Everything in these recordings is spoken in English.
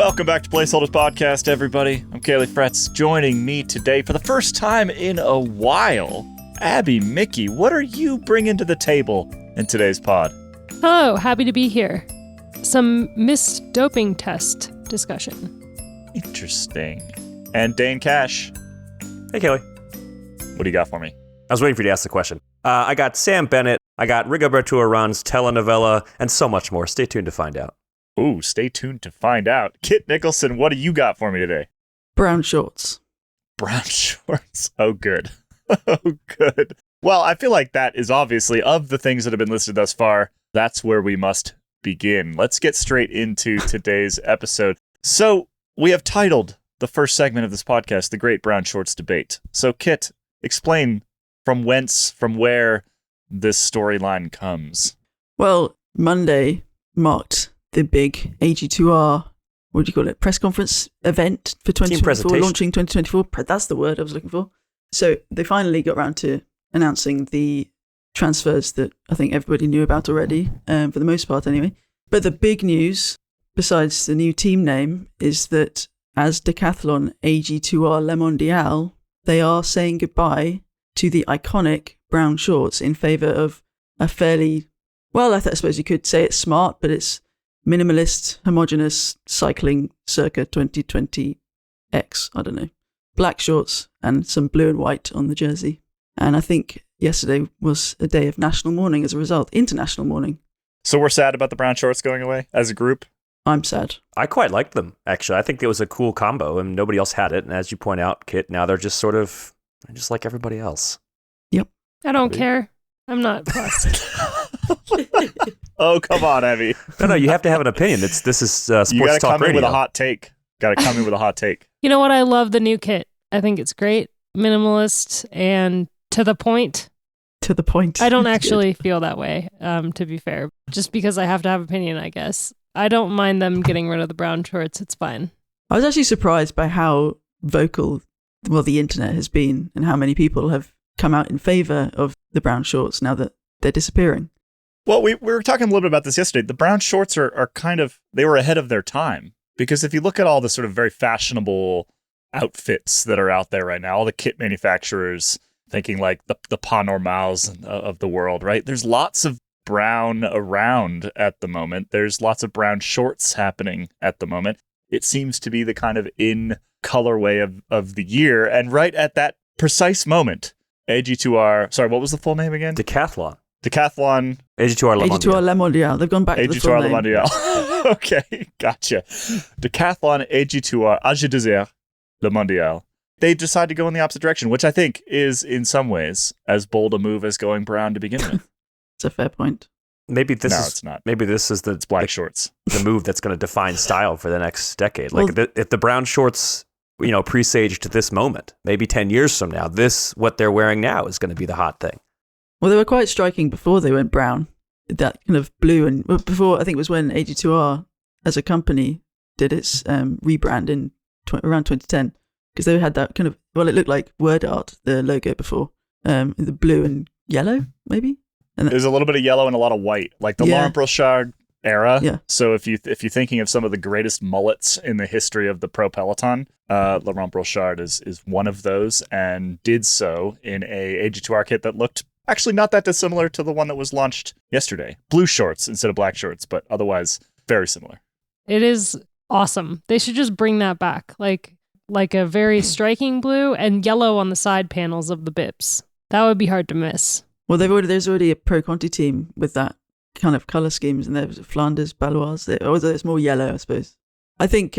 Welcome back to Placeholders Podcast, everybody. I'm Caley Fretz. Joining me today for the first time in a while, Abby Mickey. What are you bringing to the table in today's pod? Hello, happy to be here. Some missed doping test discussion. Interesting. And Dane Cash. Hey, Caley. What do you got for me? I was waiting for you to ask the question. I got Sam Bennett, I got Rigoberto Urán's telenovela, and so much more. Stay tuned to find out. Ooh, stay tuned to find out. Kit Nicholson, what do you got for me today? Brown shorts. Brown shorts. Oh, good. Oh, good. Well, I feel like that is obviously, of the things that have been listed thus far, that's where we must begin. Let's get straight into today's episode. So, we have titled the first segment of this podcast, The Great Brown Shorts Debate. So, Kit, explain from where this storyline comes. Well, Monday marked the big AG2R, what do you call it, press conference event for 2024, launching 2024. That's the word I was looking for. So they finally got around to announcing the transfers that I think everybody knew about already, for the most part anyway. But the big news, besides the new team name, is that as Decathlon AG2R Le Mondial, they are saying goodbye to the iconic brown shorts in favour of a fairly, well, I suppose you could say it's smart, but it's minimalist, homogeneous cycling circa 2020X, I don't know. Black shorts and some blue and white on the jersey. And I think yesterday was a day of national mourning as a result, international mourning. So we're sad about the brown shorts going away as a group? I'm sad. I quite liked them, actually. I think it was a cool combo, and nobody else had it. And as you point out, Kit, now they're just sort of just like everybody else. Yep. I don't care. I'm not fussed. Oh, come on, Abby. No, you have to have an opinion. This is sports you gotta talk come radio. in with a hot take. Gotta come in with a hot take. You know what? I love the new kit. I think it's great, minimalist, and to the point. To the point. I don't actually feel that way, to be fair. Just because I have to have opinion, I guess. I don't mind them getting rid of the brown shorts. It's fine. I was actually surprised by how vocal, well, the internet has been and how many people have come out in favour of the brown shorts now that they're disappearing. Well, we were talking a little bit about this yesterday. The brown shorts are kind of, they were ahead of their time. Because if you look at all the sort of very fashionable outfits that are out there right now, all the kit manufacturers, thinking like the Pas Normals of the world, right? There's lots of brown around at the moment. There's lots of brown shorts happening at the moment. It seems to be the kind of in colorway of the year. And right at that precise moment, AG2R, sorry, what was the full name again? Decathlon. AG2R Le Mondial. AG2R Le Mondial. They've gone back to the full AG2R Le name. Mondial. Okay, gotcha. Decathlon AG2R AG2R Le Mondial. They decide to go in the opposite direction, which I think is, in some ways, as bold a move as going brown to begin with. It's a fair point. Maybe this it's not. Maybe this is It's black shorts. The move that's going to define style for the next decade. Well, Like if the brown shorts, presage to this moment, maybe 10 years from now, what they're wearing now is going to be the hot thing. Well, they were quite striking before they went brown. That kind of blue, and before, I think it was when AG2R as a company did its rebrand in around 2010, because they had that kind of, well, it looked like word art, the logo before, the blue and yellow, maybe. And There's a little bit of yellow and a lot of white, like the Laurent Brochard era. Yeah. So if you're thinking of some of the greatest mullets in the history of the pro peloton, Laurent Brochard is one of those, and did so in a AG2R kit that looked actually not that dissimilar to the one that was launched yesterday. Blue shorts instead of black shorts, but otherwise very similar. It is awesome. They should just bring that back. Like a very striking blue and yellow on the side panels of the bips. That would be hard to miss. Well, there's already a Pro Conti team with that kind of colour schemes, and there's Flanders, Baloise. Although it's more yellow, I suppose. I think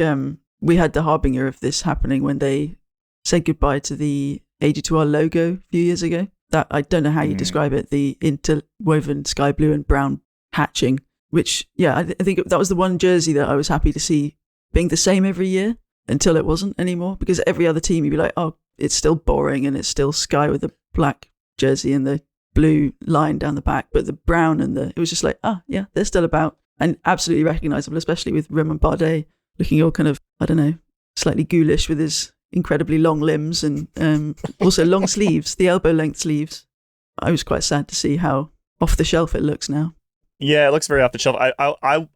we had the harbinger of this happening when they said goodbye to the AG2R logo a few years ago. That, I don't know how you describe it, the interwoven sky blue and brown hatching, which, yeah, I think that was the one jersey that I was happy to see being the same every year until it wasn't anymore, because every other team you'd be like, oh, it's still boring and it's still sky with the black jersey and the blue line down the back, but the brown and it was just like, yeah, they're still about, and absolutely recognisable, especially with Romain Bardet looking all kind of, I don't know, slightly ghoulish with his incredibly long limbs and also long sleeves, the elbow length sleeves. I was quite sad to see how off the shelf it looks now. Yeah, it looks very off the shelf.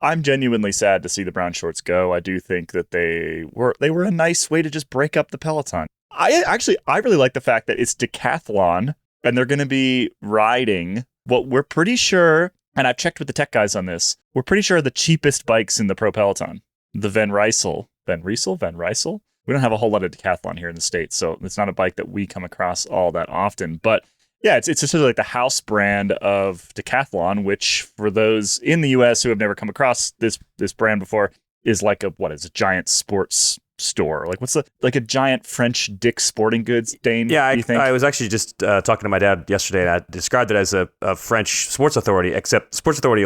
I'm genuinely sad to see the brown shorts go. I do think that they were a nice way to just break up the peloton. I really like the fact that it's decathlon and they're going to be riding what we're pretty sure, and I've checked with the tech guys on this, we're pretty sure are the cheapest bikes in the pro peloton. The Van Rysel. We don't have a whole lot of decathlon here in the States, so it's not a bike that we come across all that often. But yeah, it's essentially like the house brand of decathlon, which for those in the US who have never come across this brand before is like a giant sports store. Like what's a giant French Dick's Sporting Goods, Dane? Yeah, you think? I was actually just talking to my dad yesterday, and I described it as a French sports authority, except Sports Authority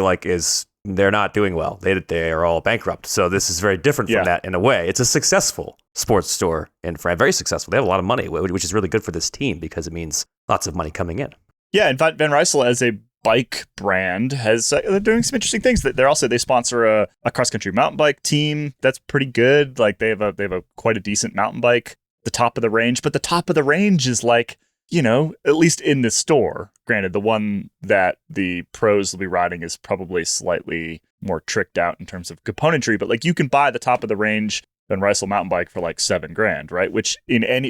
they're not doing well. They are all bankrupt. So this is very different from that in a way. It's a successful sports store in France, very successful. They have a lot of money, which is really good for this team because it means lots of money coming in. Yeah, in fact, Van Rysel as a bike brand they're doing some interesting things. They sponsor a cross country mountain bike team that's pretty good. Like they have a quite a decent mountain bike, the top of the range, but the top of the range is like, at least in the store. Granted, the one that the pros will be riding is probably slightly more tricked out in terms of componentry, but like you can buy the top of the range Van Rysel mountain bike for like $7,000, right? Which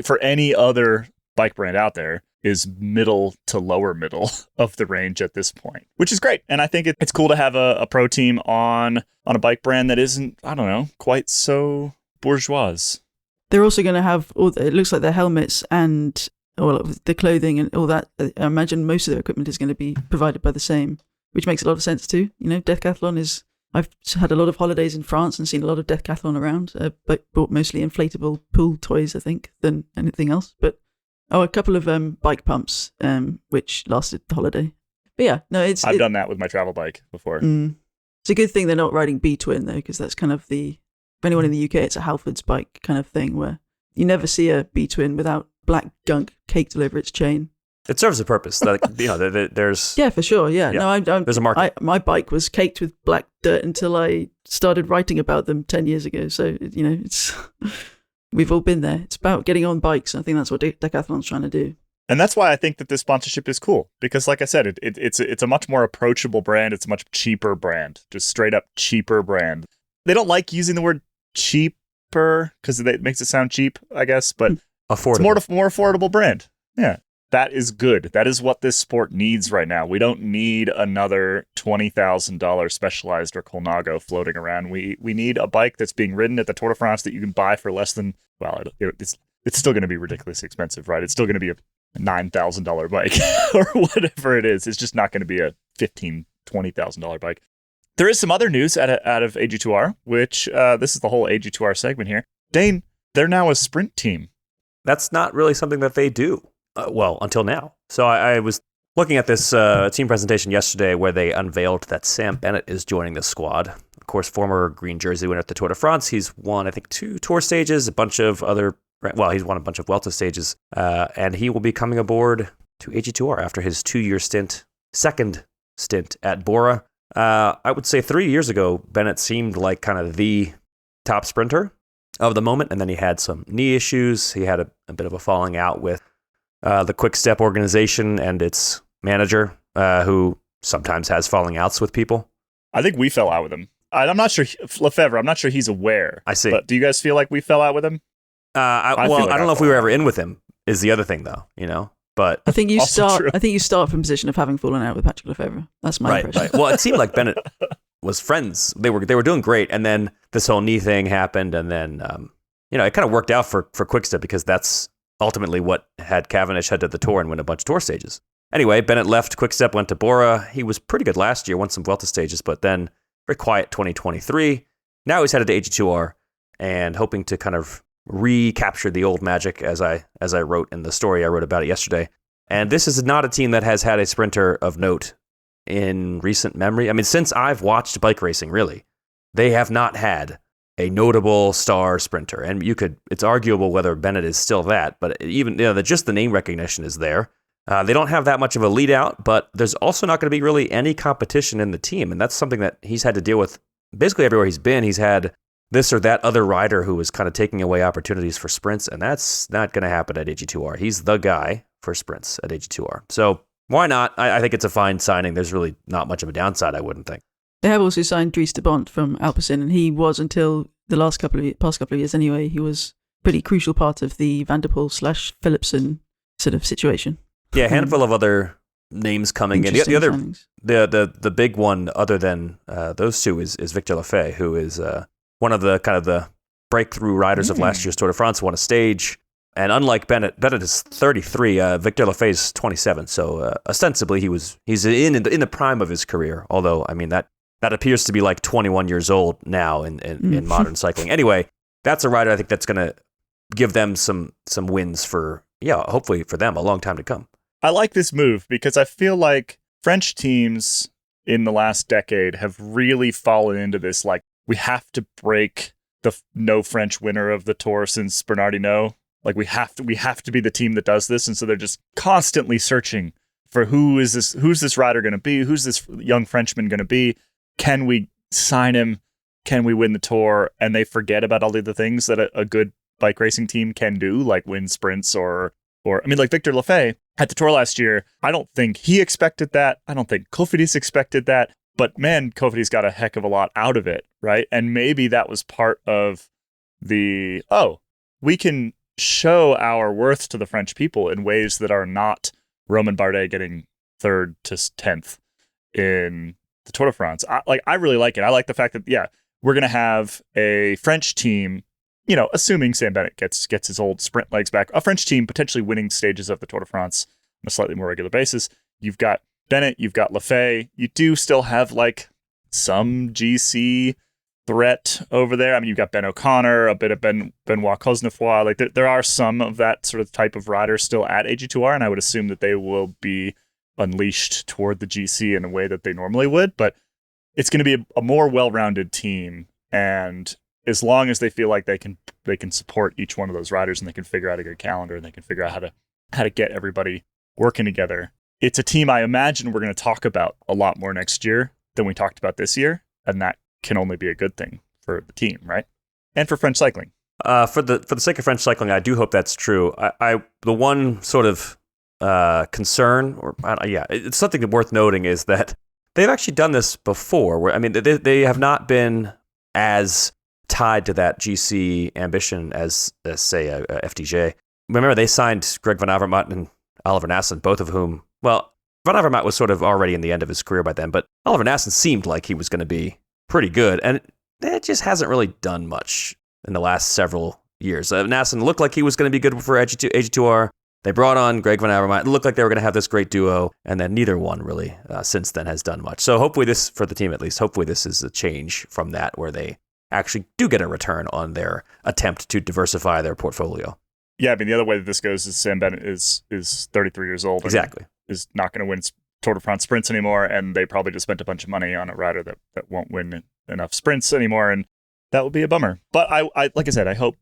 for any other bike brand out there is middle to lower middle of the range at this point, which is great. And I think it's cool to have a pro team on a bike brand that isn't, I don't know, quite so bourgeois. They're also going to have it looks like their helmets and the clothing and all that. I imagine most of their equipment is going to be provided by the same, which makes a lot of sense too. Decathlon is, I've had a lot of holidays in France and seen a lot of Decathlon around, but bought mostly inflatable pool toys, I think, than anything else. But a couple of bike pumps, which lasted the holiday. But yeah, no, I've done that with my travel bike before. It's a good thing they're not riding B-twin though, because that's kind of for anyone in the UK, it's a Halfords bike kind of thing where you never see a B-twin without black gunk caked all over its chain. It serves a purpose. There's yeah, for sure. Yeah, no, there's a market. My bike was caked with black dirt until I started writing about them 10 years ago. So it's we've all been there. It's about getting on bikes. And I think that's what Decathlon's trying to do. And that's why I think that this sponsorship is cool, because like I said, it's a much more approachable brand. It's a much cheaper brand, just straight up cheaper brand. They don't like using the word cheaper because it makes it sound cheap, I guess, but affordable. It's more affordable brand. Yeah. That is good. That is what this sport needs right now. We don't need another $20,000 Specialized or Colnago floating around. We need a bike that's being ridden at the Tour de France that you can buy for less than, it's still going to be ridiculously expensive, right? It's still going to be a $9,000 bike or whatever it is. It's just not going to be a $15,000, $20,000 bike. There is some other news out of AG2R, which this is the whole AG2R segment here. Dane, they're now a sprint team. That's not really something that they do. Until now. So I was looking at this team presentation yesterday where they unveiled that Sam Bennett is joining the squad. Of course, former green jersey winner at the Tour de France. He's won, I think, 2 Tour stages, he's won a bunch of Vuelta stages, and he will be coming aboard to AG2R after his 2-year second stint at Bora. I would say 3 years ago, Bennett seemed like kind of the top sprinter of the moment, and then he had some knee issues. He had a bit of a falling out with the Quick Step organization and its manager, who sometimes has falling outs with people. I think we fell out with him. I'm not sure, Lefebvre, I'm not sure he's aware. I see. But do you guys feel like we fell out with him? I don't know if we were ever in with him, is the other thing, though, But I think you start from a position of having fallen out with Patrick Lefebvre. That's my impression. Right. Well, it seemed like Bennett was friends. They were doing great, and then this whole knee thing happened, and then it kind of worked out for Quick Step because that's ultimately what had Cavendish head to the Tour and win a bunch of Tour stages. Anyway, Bennett left Quick Step, went to Bora. He was pretty good last year, won some Vuelta stages, but then very quiet 2023. Now he's headed to AG2R and hoping to kind of recapture the old magic, as I wrote in the story I wrote about it yesterday. And this is not a team that has had a sprinter of note in recent memory. I mean, since I've watched bike racing, really, they have not had a notable star sprinter. And it's arguable whether Bennett is still that, but even, just the name recognition is there. They don't have that much of a lead out, but there's also not going to be really any competition in the team. And that's something that he's had to deal with basically everywhere he's been. He's had this or that other rider who is kind of taking away opportunities for sprints, and that's not going to happen at AG2R. He's the guy for sprints at AG2R. So Why not? I think it's a fine signing. There's really not much of a downside, I wouldn't think. They have also signed Dries de Bont from Alpecin, and he was, until the past couple of years anyway, he was a pretty crucial part of the Van der Poel/Philipsen sort of situation. Yeah, a handful of other names coming in. The big one, other than those two, is Victor Lafay, who is one of the breakthrough riders of last year's Tour de France. Won a stage, and unlike Bennett is 33. Victor Lafay is 27. So ostensibly he's in the prime of his career. Although I mean that appears to be like 21 years old now in modern cycling. Anyway, that's a rider I think that's going to give them some wins for, hopefully for them, a long time to come. I like this move because I feel like French teams in the last decade have really fallen into this, like, we have to break the no French winner of the Tour since Bernard Hinault. Like, we have to be the team that does this. And so they're just constantly searching for who's this rider going to be? Who's this young Frenchman going to be? Can we sign him? Can we win the Tour? And they forget about all the other things that a good bike racing team can do, like win sprints or I mean, like Victor Lafay at the Tour last year. I don't think he expected that. I don't think Cofidis expected that. But man, Cofidis got a heck of a lot out of it, right? And maybe that was part of we can show our worth to the French people in ways that are not Romain Bardet getting 3rd to 10th in the Tour de France. I really like it. I like the fact that, we're going to have a French team, assuming Sam Bennett gets his old sprint legs back, a French team potentially winning stages of the Tour de France on a slightly more regular basis. You've got Bennett, you've got Lafay. You do still have like some GC threat over there. I mean, you've got Ben O'Connor, a bit of Benoit Cosnefroy. Like there are some of that sort of type of rider still at AG2R, and I would assume that they will be unleashed toward the GC in a way that they normally would. But it's going to be a more well-rounded team, and as long as they feel like they can support each one of those riders, and they can figure out a good calendar, and they can figure out how to get everybody working together, it's a team I imagine we're going to talk about a lot more next year than we talked about this year, and that can only be a good thing for the team, right? And for French cycling. For the sake of French cycling, I do hope that's true. The one sort of concern, it's something worth noting, is that they've actually done this before. Where, I mean, they have not been as tied to that GC ambition as say, a FDJ. Remember, they signed Greg Van Avermaet and Oliver Nassen, both of whom, well, Van Avermaet was sort of already in the end of his career by then, but Oliver Nassen seemed like he was going to be pretty good, and it just hasn't really done much in the last several years. Nassen looked like he was going to be good for AG2R. They brought on Greg Van Avermaet. It looked like they were going to have this great duo, and then neither one really since then has done much. So hopefully this, for the team at least, hopefully this is a change from that, where they actually do get a return on their attempt to diversify their portfolio. Yeah, I mean, the other way that this goes is Sam Bennett is 33 years old. Exactly. Is not going to win Tour de France sprints anymore, and they probably just spent a bunch of money on a rider that won't win enough sprints anymore, and that would be a bummer. But I like I said, I hope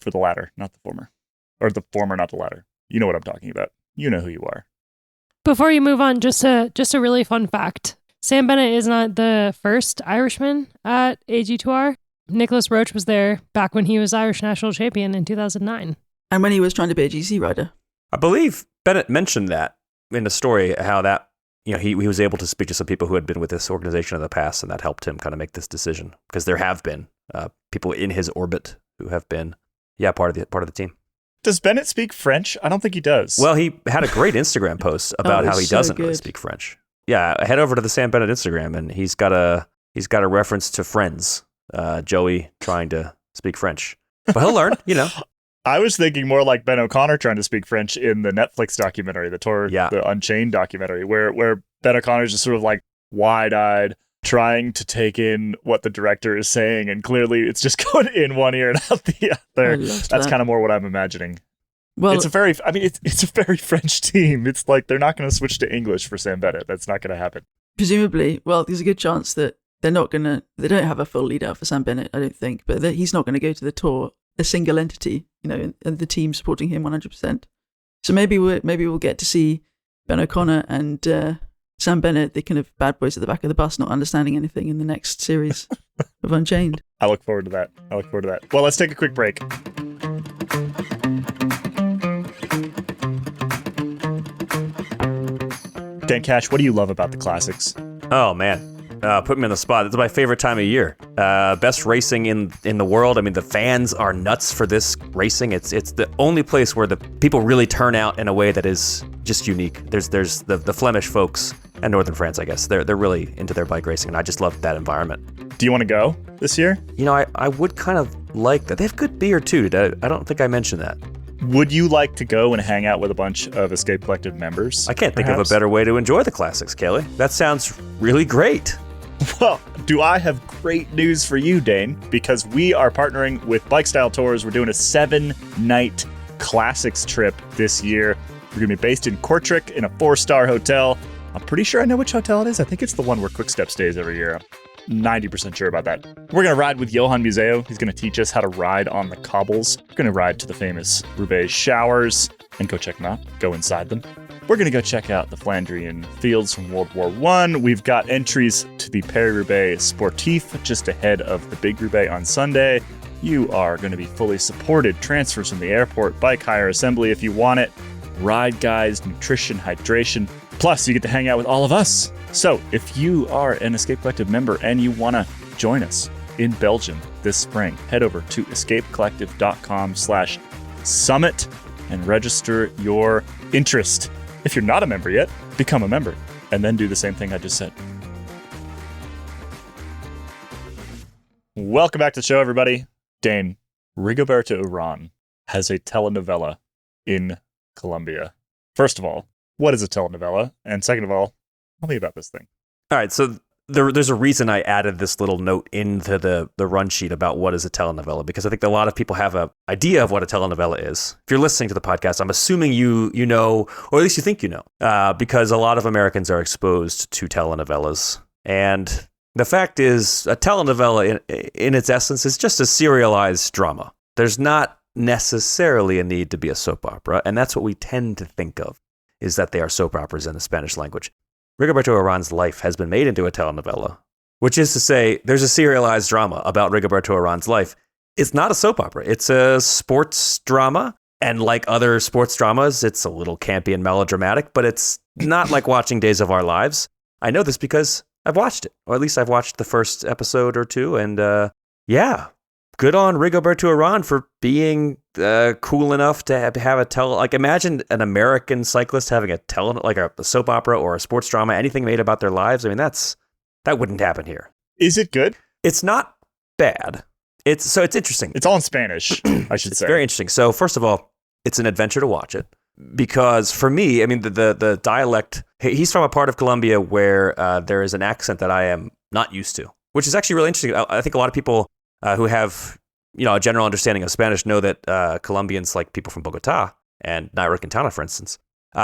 for the latter, not the former. Or the former, not the latter. You know what I'm talking about. You know who you are. Before you move on, just a really fun fact. Sam Bennett is not the first Irishman at AG2R. Nicholas Roche was there back when he was Irish national champion in 2009. And when he was trying to be a GC rider. I believe Bennett mentioned that in the story, how that, he was able to speak to some people who had been with this organization in the past, and that helped him kind of make this decision, because there have been people in his orbit who have been, part of the team. Does Bennett speak French? I don't think he does. Well, he had a great Instagram post about how he doesn't really speak French. Yeah, head over to the Sam Bennett Instagram, and he's got a reference to Friends, Joey trying to speak French. But he'll learn, I was thinking more like Ben O'Connor trying to speak French in the Netflix documentary, the Unchained documentary, where Ben O'Connor is just sort of like wide-eyed, trying to take in what the director is saying, and clearly it's just going in one ear and out the other. That's kind of more what I'm imagining. Well, it's a very French team. It's like they're not going to switch to English for Sam Bennett. That's not going to happen. Presumably, well, there's a good chance that they don't have a full lead out for Sam Bennett, I don't think, but he's not going to go to the Tour a single entity, and the team supporting him 100%. So maybe we'll get to see Ben O'Connor and Sam Bennett, the kind of bad boys at the back of the bus, not understanding anything in the next series of Unchained. I look forward to that. Well, let's take a quick break. Dane Cash, what do you love about the classics? Oh, man. Put me on the spot. It's my favorite time of year. Best racing in the world. I mean, the fans are nuts for this racing. It's the only place where the people really turn out in a way that is just unique. There's the Flemish folks and Northern France, I guess. They're really into their bike racing, and I just love that environment. Do you want to go this year? You know, I would kind of like that. They have good beer, too. I don't think I mentioned that. Would you like to go and hang out with a bunch of Escape Collective members? I can't think of a better way to enjoy the classics, Caley. That sounds really great. Well, do I have great news for you, Dane? Because we are partnering with Bike Style Tours. We're doing a 7-night classics trip this year. We're going to be based in Kortrijk in a 4-star hotel. I'm pretty sure I know which hotel it is. I think it's the one where Quickstep stays every year. I'm 90% sure about that. We're going to ride with Johan Museo. He's going to teach us how to ride on the cobbles. We're going to ride to the famous Roubaix showers and go check them out, go inside them. We're going to go check out the Flandrian fields from World War I. We've got entries to the Paris-Roubaix Sportif just ahead of the Big Roubaix on Sunday. You are going to be fully supported. Transfers from the airport, bike hire, assembly if you want it, ride guides, nutrition, hydration. Plus, you get to hang out with all of us. So if you are an Escape Collective member and you want to join us in Belgium this spring, head over to escapecollective.com/summit and register your interest. If you're not a member yet, become a member and then do the same thing I just said. Welcome back to the show, everybody. Dane, Rigoberto Urán has a telenovela in Colombia. First of all, what is a telenovela? And second of all, tell me about this thing. All right, so there's a reason I added this little note into the run sheet about what is a telenovela, because I think a lot of people have an idea of what a telenovela is. If you're listening to the podcast, I'm assuming you know, or at least you think you know, because a lot of Americans are exposed to telenovelas. And the fact is, a telenovela in its essence is just a serialized drama. There's not necessarily a need to be a soap opera, and that's what we tend to think of, is that they are soap operas in the Spanish language. Rigoberto Urán's life has been made into a telenovela, which is to say there's a serialized drama about Rigoberto Urán's life. It's not a soap opera. It's a sports drama. And like other sports dramas, it's a little campy and melodramatic, but it's not like watching Days of Our Lives. I know this because I've watched it, or at least I've watched the first episode or two. And yeah, good on Rigoberto Urán for being cool enough to have like imagine an American cyclist having a soap opera or a sports drama, anything made about their lives. I mean, that wouldn't happen here. Is it good? It's not bad. It's interesting. It's all in Spanish, I should say. It's very interesting. So first of all, it's an adventure to watch it, because for me, I mean, the dialect, he's from a part of Colombia where there is an accent that I am not used to, which is actually really interesting. I think a lot of people who have, a general understanding of Spanish know that Colombians, like people from Bogota and Nairo Quintana, for instance,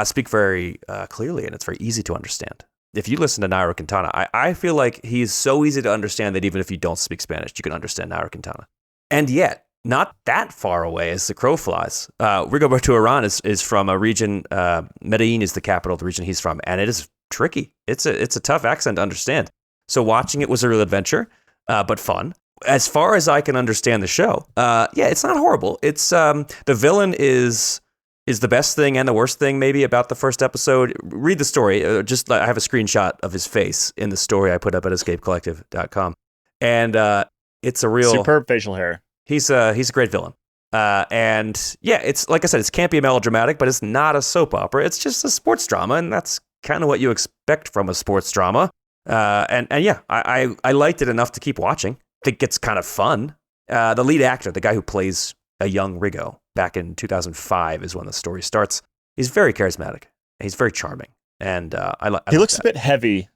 speak very clearly, and it's very easy to understand. If you listen to Nairo Quintana, I feel like he's so easy to understand that even if you don't speak Spanish, you can understand Nairo Quintana. And yet, not that far away as the crow flies, Rigoberto Urán is from a region, Medellin is the capital of the region he's from, and it is tricky. It's a tough accent to understand. So watching it was a real adventure, but fun. As far as I can understand the show, it's not horrible. It's the villain is the best thing and the worst thing maybe about the first episode. Read the story. I have a screenshot of his face in the story I put up at escapecollective.com, and it's a real superb facial hair. He's a great villain, and yeah, it's like I said, it's campy and melodramatic, but it's not a soap opera. It's just a sports drama, and that's kind of what you expect from a sports drama. And yeah, I liked it enough to keep watching. I think it's kind of fun. The lead actor, the guy who plays a young Rigo back in 2005 is when the story starts. He's very charismatic. He's very charming. And he looks a bit heavy.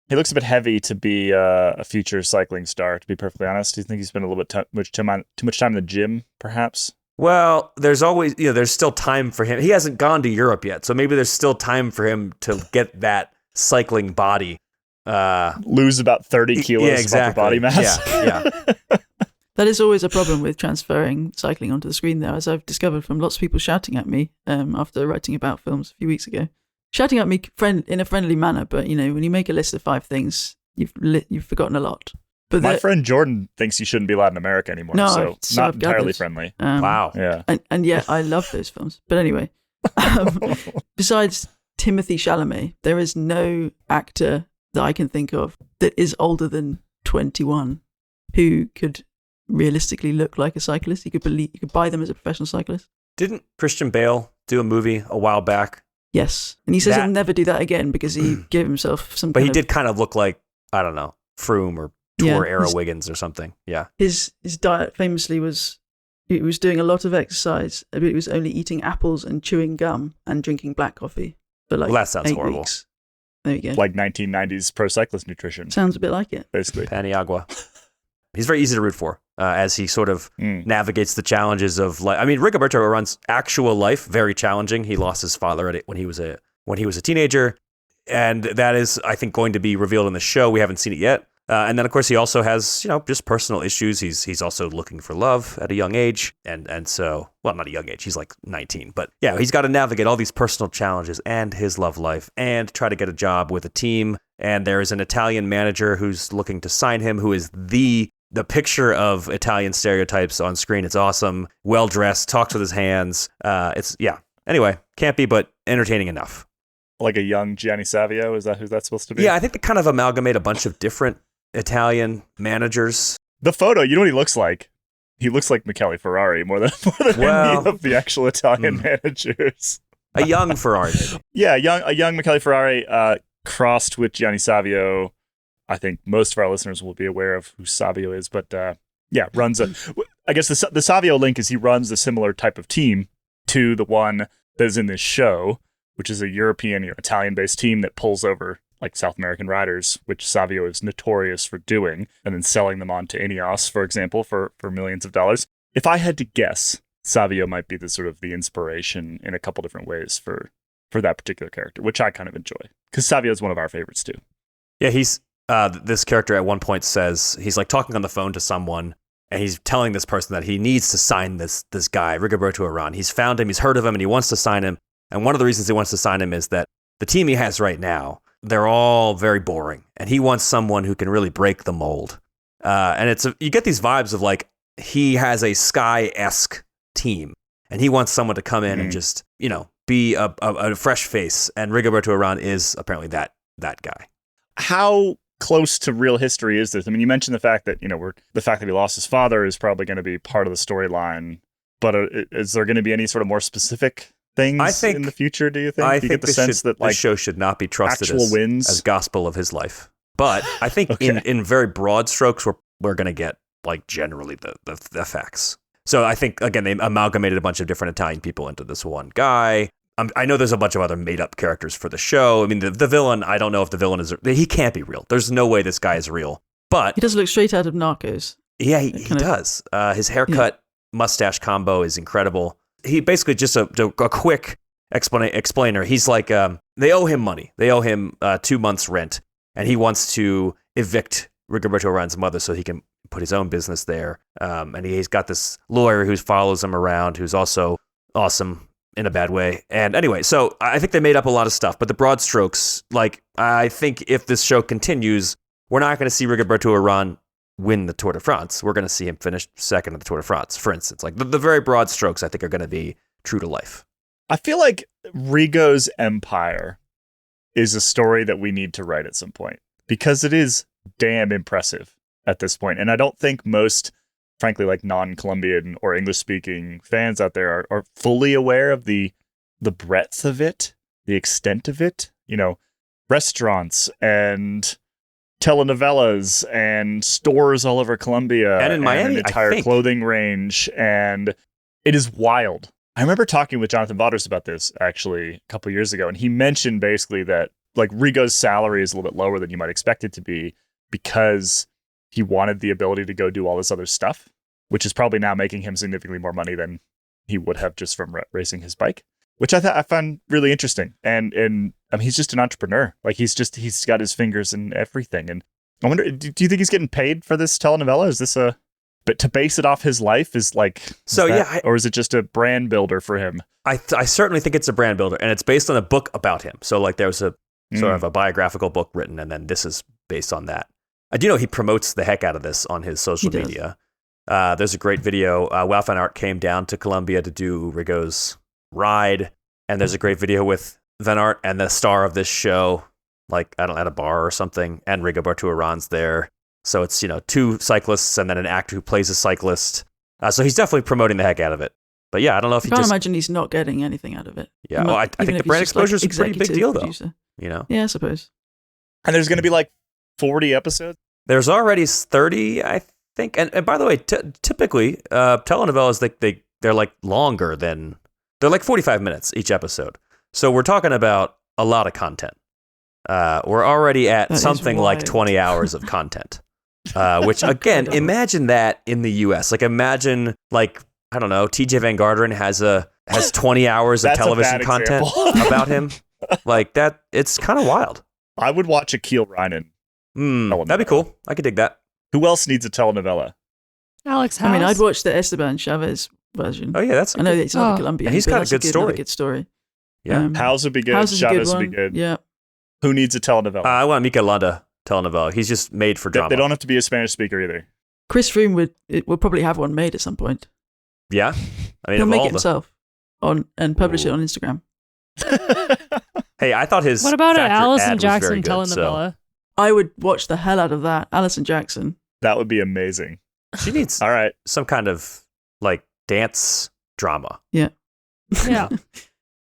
He looks a bit heavy to be a future cycling star, to be perfectly honest. Do you think he spent a little bit too much time in the gym, perhaps? Well, there's always, there's still time for him. He hasn't gone to Europe yet, so maybe there's still time for him to get that cycling body. Lose about 30 kilos of body mass. Yeah. That is always a problem with transferring cycling onto the screen, though, as I've discovered from lots of people shouting at me after writing about films a few weeks ago. Shouting at me in a friendly manner, but, when you make a list of 5 things, you've forgotten a lot. But my friend Jordan thinks you shouldn't be allowed in America anymore, so not entirely friendly. Wow. Yeah. And yeah, I love those films. But anyway, besides Timothée Chalamet. There is no actor that I can think of that is older than 21 who could realistically look like a cyclist. You could buy them as a professional cyclist. Didn't Christian Bale do a movie a while back? Yes. And he says he'll never do that again because he gave himself some But he did kind of look like, I don't know, Froome or Tour-era Wiggins or something. Yeah. His diet famously was, he was doing a lot of exercise, but he was only eating apples and chewing gum and drinking black coffee for like that sounds 8 horrible. weeks. There you go. Like 1990s pro cyclist nutrition. Sounds a bit like it. Basically. Paniagua. He's very easy to root for as he sort of navigates the challenges of life. I mean, Rigoberto Urán's actual life, very challenging. He lost his father when he was a teenager. And that is, I think, going to be revealed in the show. We haven't seen it yet. And then, of course, he also has, just personal issues. He's also looking for love at a young age. And so, well, not a young age. He's like 19. But yeah, he's got to navigate all these personal challenges and his love life and try to get a job with a team. And there is an Italian manager who's looking to sign him, who is the picture of Italian stereotypes on screen. It's awesome. Well-dressed, talks with his hands. Anyway, campy, but entertaining enough. Like a young Gianni Savio? Is that who that's supposed to be? Yeah, I think they kind of amalgamate a bunch of different Italian managers. The photo, you know what he looks like? He looks like Caley Ferrari more than any of the actual Italian managers. A young Ferrari. Yeah, a young Caley Ferrari crossed with Gianni Savio. I think most of our listeners will be aware of who Savio is, but runs I guess the Savio link is he runs a similar type of team to the one that is in this show, which is a European, Italian-based team that pulls over like South American riders, which Savio is notorious for doing, and then selling them on to Ineos, for example, for millions of dollars. If I had to guess, Savio might be the sort of the inspiration in a couple different ways for that particular character, which I kind of enjoy, because Savio is one of our favorites too. Yeah, he's this character at one point says he's like talking on the phone to someone, and he's telling this person that he needs to sign this guy, Rigoberto Urán. He's found him, he's heard of him, and he wants to sign him. And one of the reasons he wants to sign him is that the team he has right now, they're all very boring, and he wants someone who can really break the mold. And you get these vibes of like he has a Sky-esque team, and he wants someone to come in and just be a fresh face. And Rigoberto Urán is apparently that guy. How close to real history is this? I mean, you mentioned the fact that the fact that he lost his father is probably going to be part of the storyline, but is there going to be any sort of more specific things in the future, do you think? I do you get the sense that the show should not be trusted as gospel of his life. But I think in very broad strokes, we're going to get like generally the facts. So I think, again, they amalgamated a bunch of different Italian people into this one guy. I know there's a bunch of other made-up characters for the show. I mean, the villain, I don't know if the villain he can't be real. There's no way this guy is real. But he does look straight out of Narcos. Yeah, he does. His haircut, mustache combo is incredible. He basically just a quick explainer. He's like, they owe him money. They owe him 2 months' rent, and he wants to evict Rigoberto Urán's mother so he can put his own business there. And he's got this lawyer who follows him around, who's also awesome in a bad way. And anyway, so I think they made up a lot of stuff, but the broad strokes, like, I think if this show continues, we're not going to see Rigoberto Urán win the Tour de France. We're going to see him finish second at the Tour de France, for instance. Like the very broad strokes, I think, are going to be true to life. I feel like Rigo's empire is a story that we need to write at some point, because it is damn impressive at this point. And I don't think most, frankly, like non-Colombian or English-speaking fans out there are fully aware of the breadth of it, the extent of it. Restaurants and telenovelas and stores all over Colombia, and in Miami, an entire clothing range, and it is wild. I remember talking with Jonathan Vaughters about this actually a couple years ago, and he mentioned basically that like Rigo's salary is a little bit lower than you might expect it to be because he wanted the ability to go do all this other stuff, which is probably now making him significantly more money than he would have just from racing his bike, which I found really interesting. And I mean, he's just an entrepreneur. Like he's got his fingers in everything. And I wonder, do you think he's getting paid for this telenovela? Is this but to base it off his life is like, or is it just a brand builder for him? I certainly think it's a brand builder, and it's based on a book about him. So like there was a sort of a biographical book written, and then this is based on that. I do know he promotes the heck out of this on his social media. There's a great video. Wow Fan Art came down to Colombia to do Rigo's ride, and there's a great video with Van Aert and the star of this show, like at a bar or something, and Rigoberto Urán's there. So it's, 2 cyclists and then an actor who plays a cyclist. So he's definitely promoting the heck out of it. But yeah, I don't know if I can't imagine he's not getting anything out of it. Yeah, well, I think the brand exposure is a pretty big deal, producer. Though. Yeah, I suppose. And there's going to be like 40 episodes? There's already 30, I think. And by the way, typically, telenovelas, they're like longer than... They're like 45 minutes each episode. So we're talking about a lot of content. We're already at that something like 20 hours of content. Which, again, imagine that in the U.S. Like, imagine, like, I don't know, TJ Van Garderen has 20 hours of television content about him. Like, that, it's kind of wild. I would watch a Keel Reinen. That'd be cool. I could dig that. Who else needs a telenovela? Alex House. I mean, I'd watch the Esteban Chavez version. Oh, yeah, that's... I know it's not Colombian, he's got a good story. Yeah. House would be good. Chavez would be good. Yeah. Who needs a telenovela? I want Mikel Landa telenovela. He's just made for drama. They don't have to be a Spanish speaker either. Chris Froome would probably have one made at some point. Yeah, I mean, he'll make it himself and publish it on Instagram. Hey, I thought his what about an Alison good, Jackson telenovela? So. I would watch the hell out of that. Alison Jackson. That would be amazing. She needs all right some kind of like dance drama. Yeah.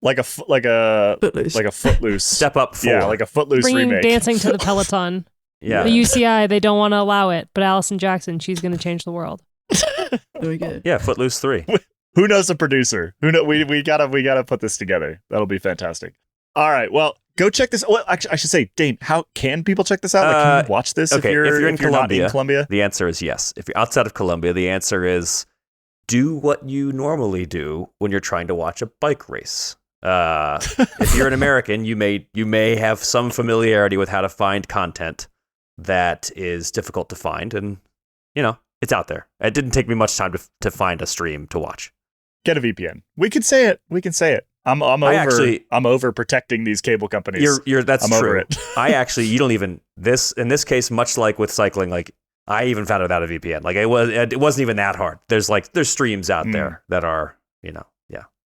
like a Footloose. like a Footloose. Step Up 4. Yeah, like a Footloose Bringing remake. dancing to the Peloton. Yeah. The UCI, they don't want to allow it, but Alison Jackson, she's going to change the world. There we go. Yeah, Footloose 3. Who knows a producer? We gotta put this together. That'll be fantastic. All right, well, go check this. Well, actually, I should say, Dane, how can people check this out? Like, can you watch this if you're in not in Colombia? The answer is yes. If you're outside of Colombia, the answer is do what you normally do when you're trying to watch a bike race. If you're an American, you may have some familiarity with how to find content that is difficult to find, and it's out there. It didn't take me much time to find a stream to watch. Get a VPN. We can say it. I'm over protecting these cable companies. That's I'm true. over it. You don't even in this case, much like with cycling, like I even found it without a VPN. Like it wasn't even that hard. There's streams out there that are,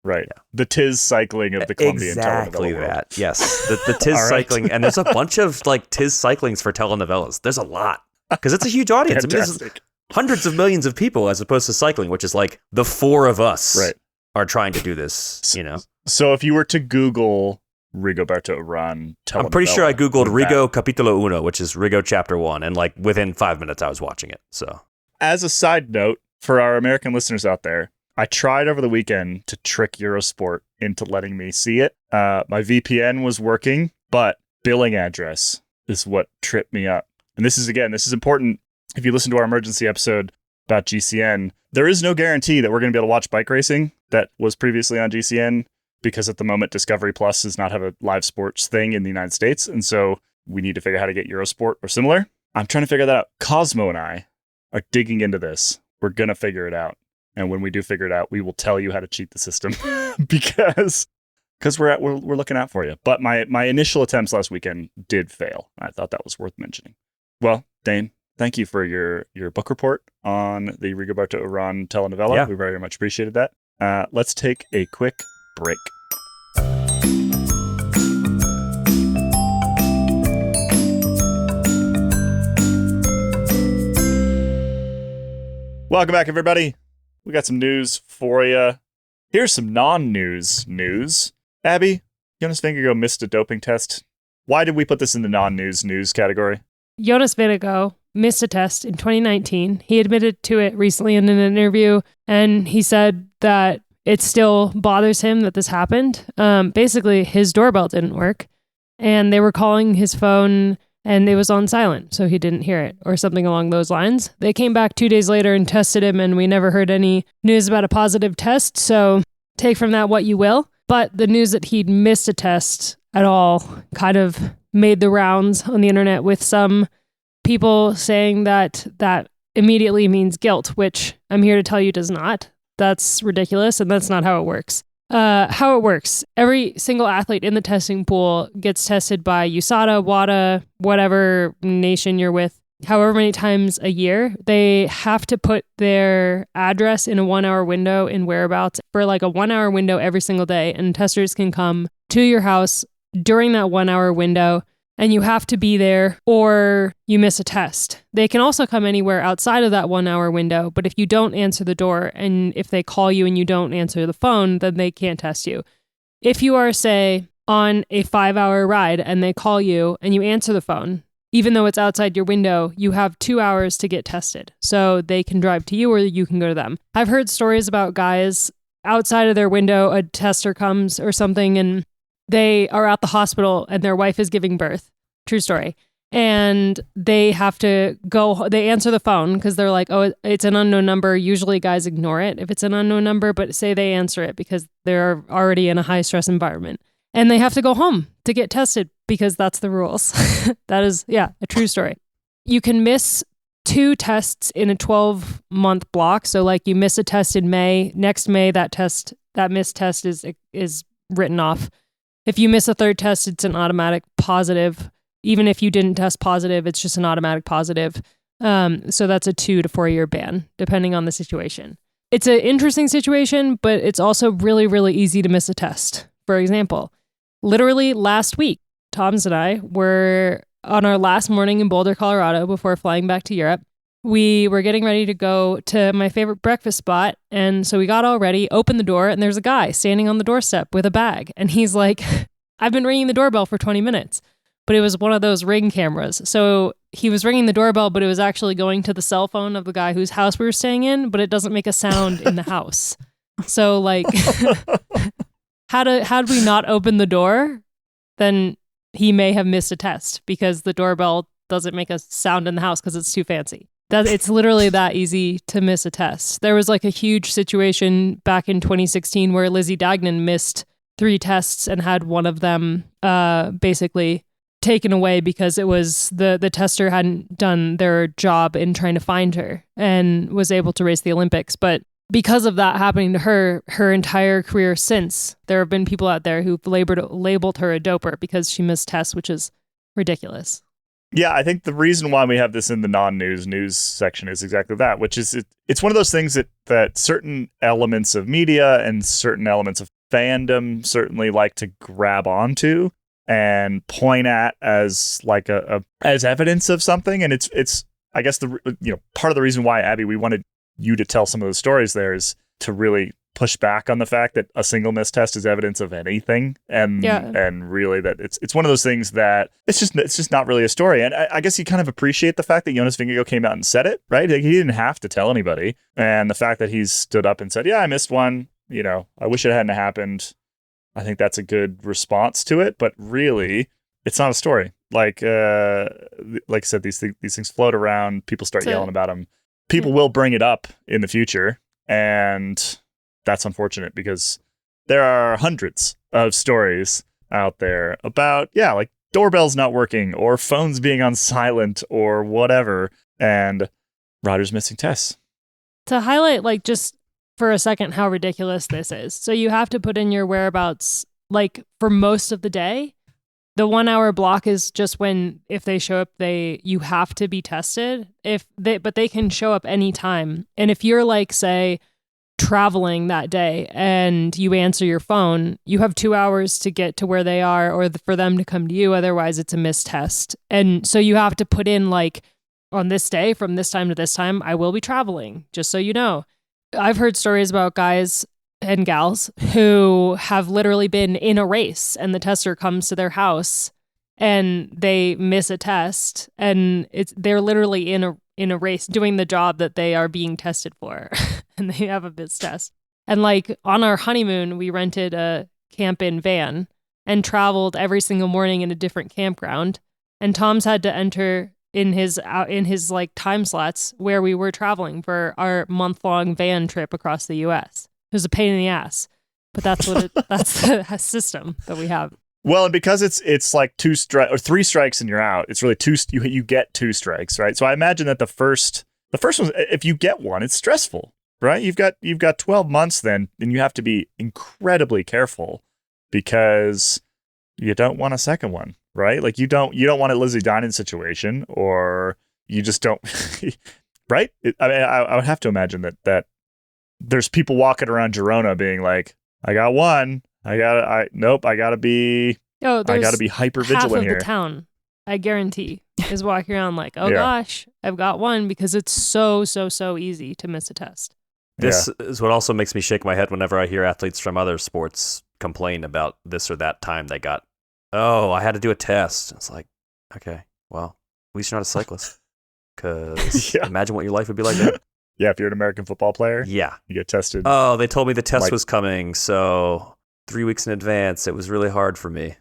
Right. Yeah. The Tiz cycling of the Colombian exactly telenovela world. That. Yes. The Tiz cycling. And there's a bunch of like Tiz cyclings for telenovelas. There's a lot. Because it's a huge audience. Fantastic. I mean, hundreds of millions of people as opposed to cycling, which is like the 4 of us are trying to do this, So if you were to Google Rigoberto Urán telenovela, I'm pretty sure I Googled Rigo Capítulo 1, which is Rigo Chapter 1. And like within 5 minutes, I was watching it. So as a side note for our American listeners out there, I tried over the weekend to trick Eurosport into letting me see it. My VPN was working, but billing address is what tripped me up. And this is important. If you listen to our emergency episode about GCN, there is no guarantee that we're going to be able to watch bike racing that was previously on GCN because at the moment Discovery Plus does not have a live sports thing in the United States. And so we need to figure out how to get Eurosport or similar. I'm trying to figure that out. Cosmo and I are digging into this. We're going to figure it out. And when we do figure it out, we will tell you how to cheat the system because we're looking out for you. But my initial attempts last weekend did fail. I thought that was worth mentioning. Well, Dane, thank you for your book report on the Rigoberto Urán telenovela. Yeah. We very much appreciated that. Let's take a quick break. Welcome back, everybody. We got some news for you. Here's some non-news news. Abby, Jonas Vingegaard missed a doping test. Why did we put this in the non-news news category? Jonas Vingegaard missed a test in 2019. He admitted to it recently in an interview, and he said that it still bothers him that this happened. Basically, his doorbell didn't work, and they were calling his phone, and it was on silent, so he didn't hear it, or something along those lines. They came back 2 days later and tested him, and we never heard any news about a positive test, so take from that what you will. But the news that he'd missed a test at all kind of made the rounds on the internet, with some people saying that immediately means guilt, which I'm here to tell you does not. That's ridiculous, and that's not how it works. How it works, every single athlete in the testing pool gets tested by USADA, WADA, whatever nation you're with, however many times a year. They have to put their address in a 1 hour window in whereabouts for like a 1 hour window every single day, and testers can come to your house during that 1 hour window, and you have to be there or you miss a test. They can also come anywhere outside of that 1 hour window, but if you don't answer the door and if they call you and you don't answer the phone, then they can't test you. If you are, say, on a 5 hour ride and they call you and you answer the phone, even though it's outside your window, you have 2 hours to get tested. So they can drive to you or you can go to them. I've heard stories about guys outside of their window, a tester comes or something and they are at the hospital and their wife is giving birth. True story. And they have to go, they answer the phone because they're like, oh, it's an unknown number. Usually guys ignore it if it's an unknown number, but say they answer it because they're already in a high stress environment. And they have to go home to get tested because that's the rules. That is, a true story. You can miss 2 tests in a 12-month block. So like you miss a test in May, next May, that missed test is written off. If you miss a 3rd test, it's an automatic positive. Even if you didn't test positive, it's just an automatic positive. So that's a 2 to 4 year ban, depending on the situation. It's an interesting situation, but it's also really, really easy to miss a test. For example, literally last week, Tom's and I were on our last morning in Boulder, Colorado, before flying back to Europe. We were getting ready to go to my favorite breakfast spot. And so we got all ready, opened the door, and there's a guy standing on the doorstep with a bag. And he's like, I've been ringing the doorbell for 20 minutes. But it was one of those Ring cameras. So he was ringing the doorbell, but it was actually going to the cell phone of the guy whose house we were staying in, but it doesn't make a sound in the house. So like, had we not opened the door, then he may have missed a test because the doorbell doesn't make a sound in the house because it's too fancy. It's literally that easy to miss a test. There was like a huge situation back in 2016 where Lizzie Dagnan missed 3 tests and had one of them basically taken away because it was the tester hadn't done their job in trying to find her and was able to race the Olympics. But because of that happening to her entire career since, there have been people out there who've labeled her a doper because she missed tests, which is ridiculous. Yeah, I think the reason why we have this in the news section is exactly that, which is it's one of those things that certain elements of media and certain elements of fandom certainly like to grab onto and point at as like as evidence of something. And it's I guess part of the reason why, Abby, we wanted you to tell some of those stories there is to really push back on the fact that a single mistest is evidence of anything, and really that it's one of those things that it's just not really a story. And I guess you kind of appreciate the fact that Jonas Vingegaard came out and said it, right? Like, he didn't have to tell anybody, and the fact that he's stood up and said, "Yeah, I missed one. I wish it hadn't happened." I think that's a good response to it, but really, it's not a story. Like I said, these things float around. People start yelling about them. People will bring it up in the future, and that's unfortunate because there are hundreds of stories out there about, like doorbells not working or phones being on silent or whatever, and riders missing tests. To highlight, like, just for a second how ridiculous this is. So you have to put in your whereabouts, like, for most of the day. The 1 hour block is just when, if they show up, you have to be tested. But they can show up anytime. And if you're, like, say, traveling that day and you answer your phone, you have 2 hours to get to where they are or for them to come to you. Otherwise, it's a missed test. And so you have to put in, like, on this day, from this time to this time, I will be traveling, just so you know. I've heard stories about guys and gals who have literally been in a race and the tester comes to their house and they miss a test, and they're literally in a race doing the job that they are being tested for and they have a missed test. And like on our honeymoon, we rented a camp-in van and traveled every single morning in a different campground, and Tom's had to enter in his like time slots where we were traveling for our month-long van trip across the US. It was a pain in the ass, but that's that's the system that we have. Well, and because it's like 3 strikes and you're out, it's really you get 2 strikes, right? So I imagine that the first one, if you get one, it's stressful, right? You've got 12 months then, and you have to be incredibly careful because you don't want a second one, right? Like you don't want a Lizzie Dagnan situation, or you just don't, right? I would have to imagine that there's people walking around Girona being like, I got one, I gotta be hyper half vigilant of here. the town, I guarantee, is walking around like, oh Yeah. gosh, I've got one, because it's so easy to miss a test. This is what also makes me shake my head whenever I hear athletes from other sports complain about this or that time they got, oh, I had to do a test. It's like, okay, well, at least you're not a cyclist. Because imagine what your life would be like then. Yeah, if you're an American football player, you get tested. Oh, they told me the test was coming, so 3 weeks in advance. It was really hard for me.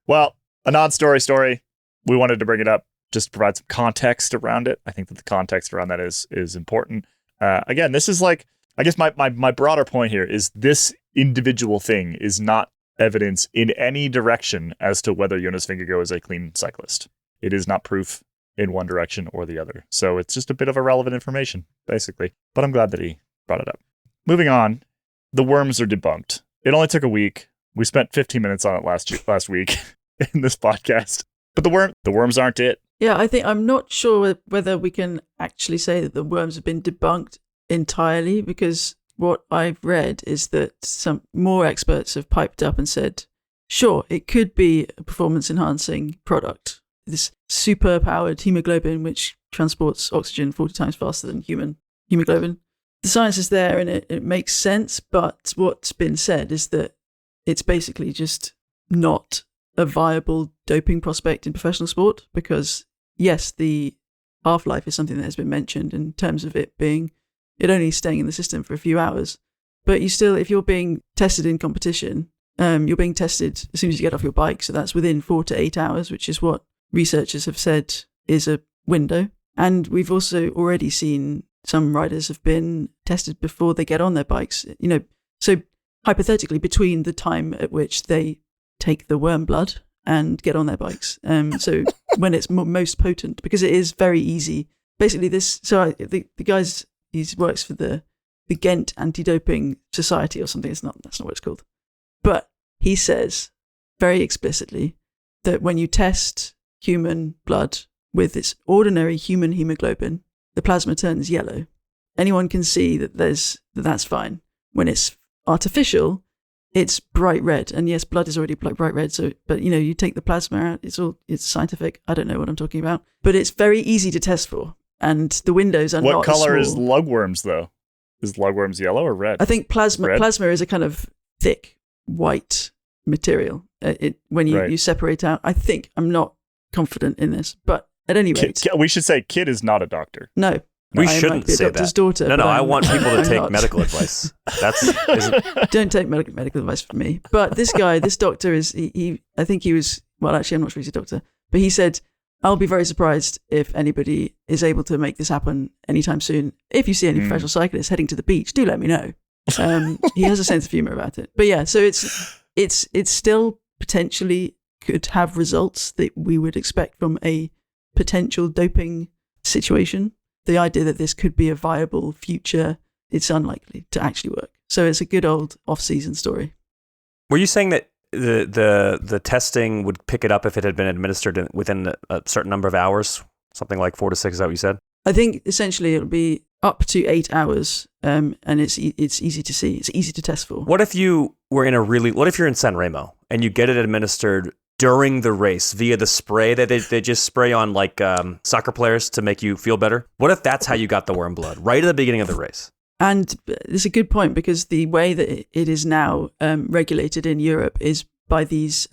Well, a non-story. We wanted to bring it up just to provide some context around it. I think that the context around that is important. Again, this is like, I guess my broader point here is this individual thing is not evidence in any direction as to whether Jonas Vingegaard is a clean cyclist. It is not proof in one direction or the other. So it's just a bit of irrelevant information, basically. But I'm glad that he brought it up. Moving on, the worms are debunked. It only took a week. We spent 15 minutes on it last week in this podcast. But the worms aren't it. Yeah, I'm not sure whether we can actually say that the worms have been debunked entirely, because what I've read is that some more experts have piped up and said, sure, it could be a performance-enhancing product. This super-powered hemoglobin, which transports oxygen 40 times faster than human hemoglobin. The science is there and it makes sense, but what's been said is that it's basically just not a viable doping prospect in professional sport, because, yes, the half-life is something that has been mentioned in terms of it only staying in the system for a few hours. But if you're being tested in competition, you're being tested as soon as you get off your bike. So that's within 4 to 8 hours, which is what researchers have said is a window. And we've also already seen some riders have been tested before they get on their bikes. So hypothetically, between the time at which they take the worm blood and get on their bikes. So when it's most potent, because it is very easy. Basically, the guys, he works for the Ghent Anti-Doping Society or something. That's not what it's called. But he says very explicitly that when you test human blood with its ordinary human hemoglobin, the plasma turns yellow. Anyone can see that's fine. When it's artificial, it's bright red. And yes, blood is already bright red. But you take the plasma out, it's scientific. I don't know what I'm talking about, but it's very easy to test for. And the windows are not What color small. is lugworms, though? Is lugworms yellow or red? I think plasma is a kind of thick white material. When you separate out, I'm not confident in this, but at any rate, we should say Kid is not a doctor. No, we shouldn't say doctor's that. Daughter, no, I want people to take not. medical advice. Don't take medical advice from me. But this guy, this doctor is I think he was. Well, actually, I'm not sure he's a doctor, but he said, I'll be very surprised if anybody is able to make this happen anytime soon. If you see any professional cyclists heading to the beach, do let me know. He has a sense of humor about it. But yeah, so it's still potentially could have results that we would expect from a potential doping situation. The idea that this could be a viable future, it's unlikely to actually work. So it's a good old off-season story. Were you saying that the testing would pick it up if it had been administered within a certain number of hours, something like 4 to 6? Is that what you said? I think essentially it'll be up to 8 hours, and it's easy to see. It's easy to test for. What if you were what if you're in San Remo and you get it administered during the race via the spray that they just spray on like soccer players to make you feel better? What if that's how you got the worm blood right at the beginning of the race? And it's a good point, because the way that it is now regulated in Europe is by these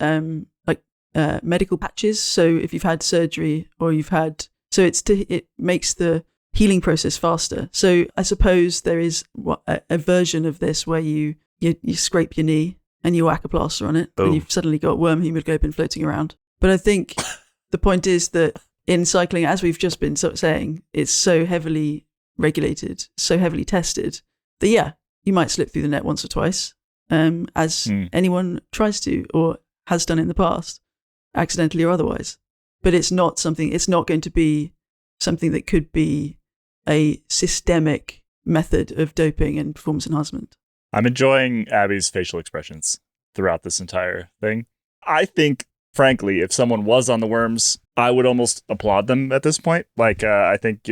medical patches. So if you've had surgery or it makes the healing process faster. So I suppose there is a version of this where you scrape your knee and you whack a plaster on it. Boom. And you've suddenly got worm hemoglobin floating around. But I think the point is that in cycling, as we've just been saying, it's so heavily regulated, so heavily tested, that you might slip through the net once or twice, as anyone tries to or has done in the past, accidentally or otherwise. But it's not going to be something that could be a systemic method of doping and performance enhancement. I'm enjoying Abby's facial expressions throughout this entire thing. I think, frankly, if someone was on the worms, I would almost applaud them at this point. I think,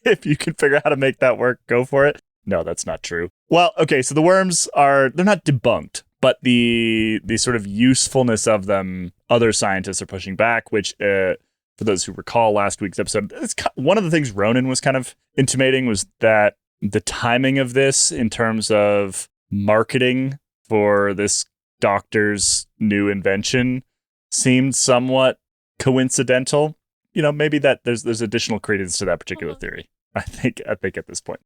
if you can figure out how to make that work, go for it. No, that's not true. Well, okay, so the worms they're not debunked, But the sort of usefulness of them, other scientists are pushing back, which, for those who recall last week's episode, one of the things Ronan was kind of intimating was that the timing of this in terms of marketing for this doctor's new invention seemed somewhat coincidental. Maybe that there's additional credence to that particular theory. I think at this point.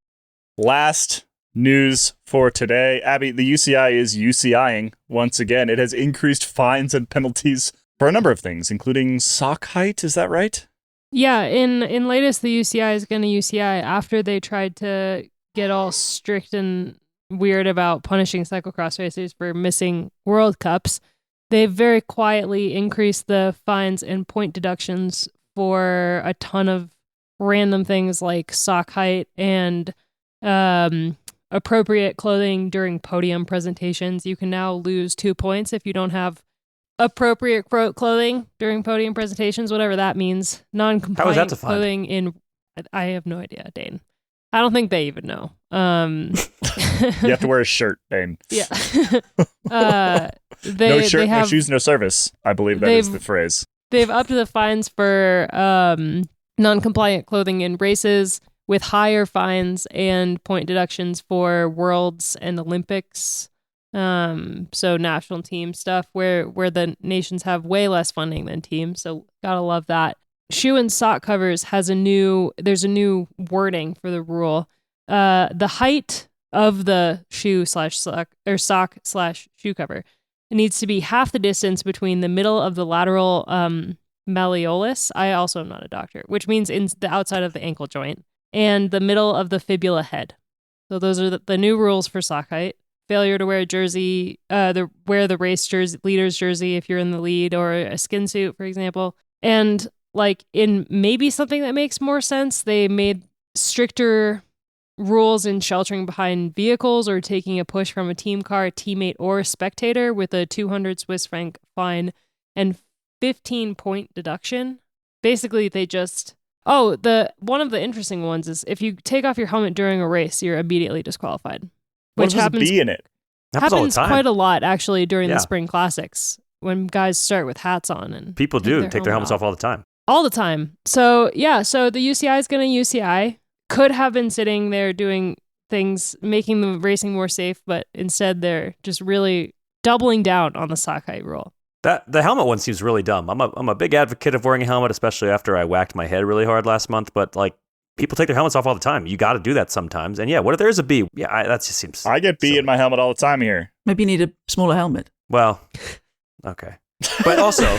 Last news for today. Abby, the UCI is UCIing once again. It has increased fines and penalties for a number of things, including sock height. Is that right? Yeah, in latest, the UCI is going to UCI after they tried to get all strict and weird about punishing cyclocross racers for missing World Cups. They've very quietly increased the fines and point deductions for a ton of random things like sock height and appropriate clothing during podium presentations. You can now lose 2 points if you don't have appropriate clothing during podium presentations, whatever that means. Non-compliant clothing in... I have no idea, Dane. I don't think they even know. You have to wear a shirt, Dane. Yeah. No shirt, no shoes, no service. I believe that is the phrase. They've upped the fines for non-compliant clothing in races, with higher fines and point deductions for Worlds and Olympics. So national team stuff where the nations have way less funding than teams. So gotta love that. Shoe and sock covers there's a new wording for the rule. The height of the sock/shoe cover, it needs to be half the distance between the middle of the lateral malleolus. I also am not a doctor, which means in the outside of the ankle joint, and the middle of the fibula head. So those are the new rules for sock height. Failure to wear a jersey, wear the race jersey, leader's jersey if you're in the lead, or a skin suit, for example. And like in maybe something that makes more sense, they made stricter rules in sheltering behind vehicles or taking a push from a team car, teammate, or spectator with a 200 Swiss franc fine and 15-point deduction. Basically, they just... one of the interesting ones is if you take off your helmet during a race, you're immediately disqualified. Which happens in it? Happens quite a lot, actually, during the spring classics when guys start with hats on. And people do take their helmets off all the time. All the time. So, so the UCI is going to UCI. Could have been sitting there doing things, making the racing more safe, but instead they're just really doubling down on the sock height rule. The helmet one seems really dumb. I'm a big advocate of wearing a helmet, especially after I whacked my head really hard last month. But like, people take their helmets off all the time. You got to do that sometimes. And what if there's a B? Yeah, that just seems. I get B silly in my helmet all the time here. Maybe you need a smaller helmet. Well, okay, but also.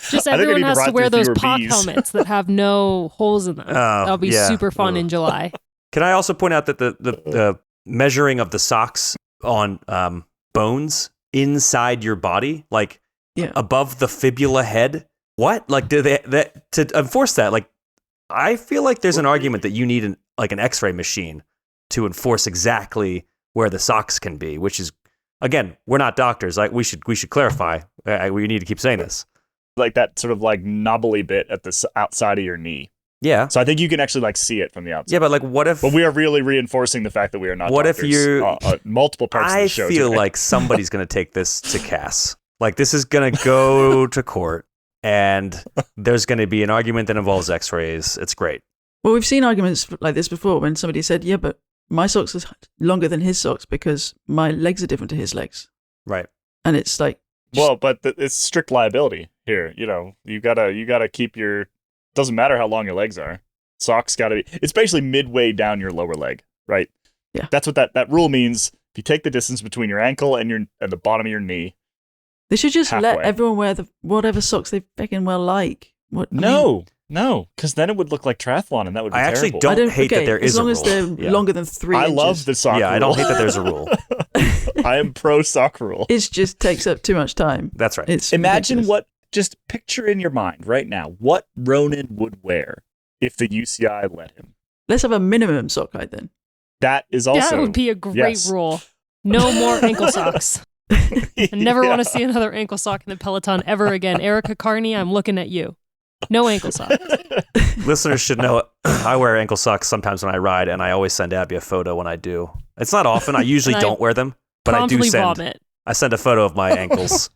Just everyone has to wear those POC helmets that have no holes in them. That'll be super fun in July. Can I also point out that the measuring of the socks on bones inside your body, like above the fibula head? What? Like, do they to enforce that? Like, I feel like there's an argument that you need an X-ray machine to enforce exactly where the socks can be. Which is, again, we're not doctors. Like, we should clarify. We need to keep saying this. Like that sort of like knobbly bit at the outside of your knee. Yeah. So I think you can actually like see it from the outside. Yeah, but like what if... But we are really reinforcing the fact that we are not what doctors. If you... multiple parts of the show I feel today. like somebody's going to take this to Cass. Like this is going to go to court and there's going to be an argument that involves x-rays. It's great. Well, we've seen arguments like this before when somebody said, yeah, but my socks are longer than his socks because my legs are different to his legs. Right. And it's like... Well, but it's strict liability here. You gotta keep your. Doesn't matter how long your legs are. Socks gotta be. It's basically midway down your lower leg, right? Yeah. That's what that rule means. If you take the distance between your ankle and the bottom of your knee. They should just halfway. let everyone wear whatever socks they fucking well like. No, because then it would look like triathlon, and that would be terrible. I actually don't hate that there is a rule. As long as they're longer than 3 inches. I love the sock rule. I don't hate that there's a rule. I am pro sock rule. It just takes up too much time. That's right. Imagine just picture in your mind right now what Ronan would wear if the UCI let him. Let's have a minimum sock height then. That is also... That would be a great rule. No more ankle socks. I never want to see another ankle sock in the peloton ever again. Erica Carney, I'm looking at you. No ankle socks. Listeners should know I wear ankle socks sometimes when I ride, and I always send Abby a photo when I do. It's not often. I usually don't wear them, but I do send. Vomit. I sent a photo of my ankles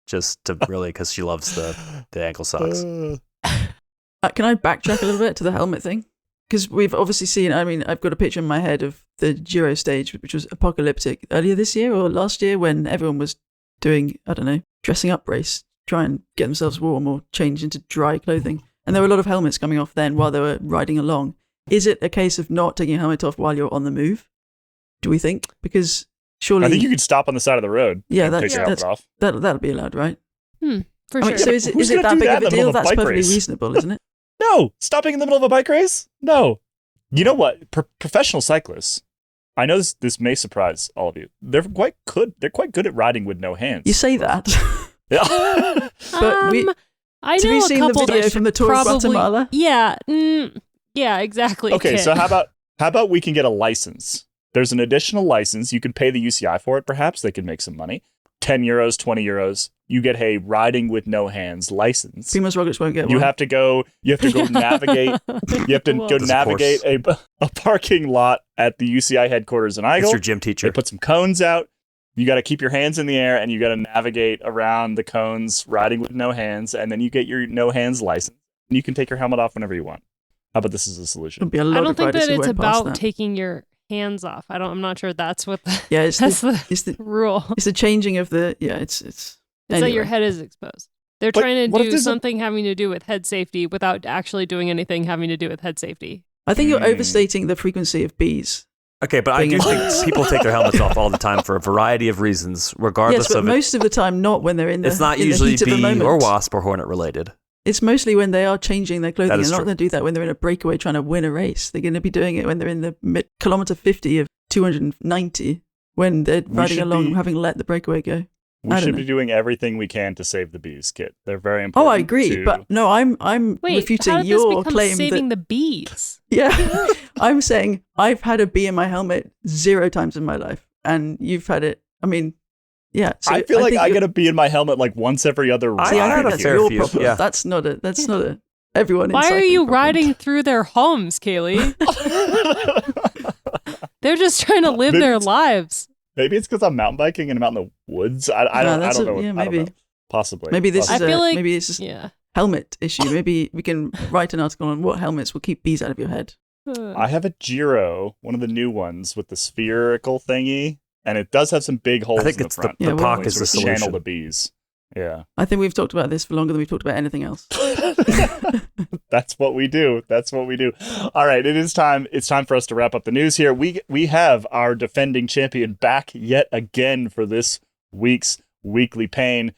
just to really, because she loves the ankle socks. Can I backtrack a little bit to the helmet thing? Because we've obviously seen, I mean, I've got a picture in my head of the Giro stage, which was apocalyptic earlier this year or last year when everyone was doing, I don't know, dressing up race, try and get themselves warm or change into dry clothing. And there were a lot of helmets coming off then while they were riding along. Is it a case of not taking your helmet off while you're on the move? Do we think? Because surely... I think you could stop on the side of the road. Yeah, and take your helmet off. That'll be allowed, right? For sure. So is it that big of a deal? That's perfectly reasonable, isn't it? No, stopping in the middle of a bike race? No. You know what? Professional cyclists, I know this may surprise all of you. They're quite good. They're quite good at riding with no hands. You say that. Yeah. But I have know you a seen the couple video that from the Tour of Guatemala? Yeah. Yeah, exactly. Okay, Kit. so how about we can get a license? There's an additional license. You can pay the UCI for it, perhaps. They can make some money. 10 euros, 20 euros. You get a riding with no hands license. Primoz Roglic won't get one. You have to go navigate. You have to go navigate a parking lot at the UCI headquarters in Aigle. It's your gym teacher. They put some cones out. You got to keep your hands in the air and you got to navigate around the cones riding with no hands. And then you get your no hands license. And you can take your helmet off whenever you want. How about this is a solution? Be a lot I don't of think riders that who it's won't pass about that. taking your hands off. I'm not sure that's what the It's the rule. It's the changing of the it's It's that your head is exposed. They're But trying to what if do there's something having to do with head safety without actually doing anything having to do with head safety. I think you're overstating the frequency of bees. Okay, but I do think people take their helmets off all the time for a variety of reasons, regardless Yes, but of most of the time not when they're in the It's not in usually the heat of the bee moment. or wasp or hornet related. It's mostly when they are changing their clothing. That They're is not true. going to do that when they're in a breakaway trying to win a race. They're going to be doing it when they're in the kilometer 50 of 290 when they're riding along having let the breakaway go. We should be doing everything we can to save the bees, Kit. They're very Oh, important. I agree, but no, I'm Wait, refuting how did your this become claim saving that the bees? yeah, I'm saying I've had a bee in my helmet 0 times in my life, and you've had it. I mean, yeah. So I feel like think I you're- get a bee in my helmet like once every other ride. See, I had think a that's fair your few, problem. yeah. That's not a everyone. in Why are cycling you problem. riding through their homes, Caley? They're just trying to live Maybe their it's- lives. Maybe it's because I'm mountain biking and I'm out in the woods. I don't that's know. yeah, I don't maybe. know. Possibly. Maybe this I is feel like- maybe it's just Yeah. helmet issue. Maybe we can write an article on what helmets will keep bees out of your head. I have a Giro, one of the new ones with the spherical thingy, and it does have some big holes I think in it's the front. Yeah, the well- POC is the Sort of channel solution. the bees. Yeah. I think we've talked about this for longer than we've talked about anything else. That's what we do. That's what we do. All right, it is time. It's time for us to wrap up the news here. We have our defending champion back yet again for this week's Weekly Pain.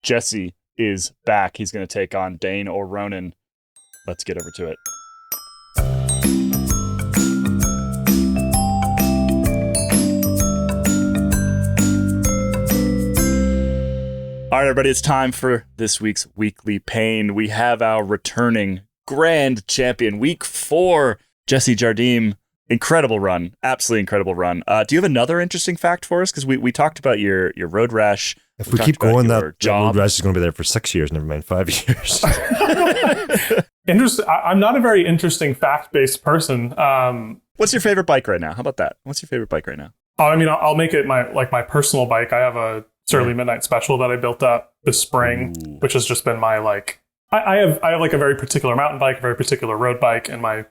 Jesse is back. He's going to take on Dane or Ronan. Let's get over to it. All right, everybody, it's time for this week's Weekly Pain. We have our returning grand champion, week 4, Jesse Jardim. Incredible run. Absolutely incredible run. Do you have another interesting fact for us? Because we talked about your road rash. If we talked keep about going, your that road job. rash is going to be there for 6 years, never mind 5 years. Interesting. I'm not a very interesting fact-based person. What's your favorite bike right now? How about that? What's your favorite bike right now? I mean, I'll make it my personal bike. I have a Surly Midnight Special that I built up this spring, Ooh. which has just been my I have like a very particular mountain bike, a very particular road bike, and my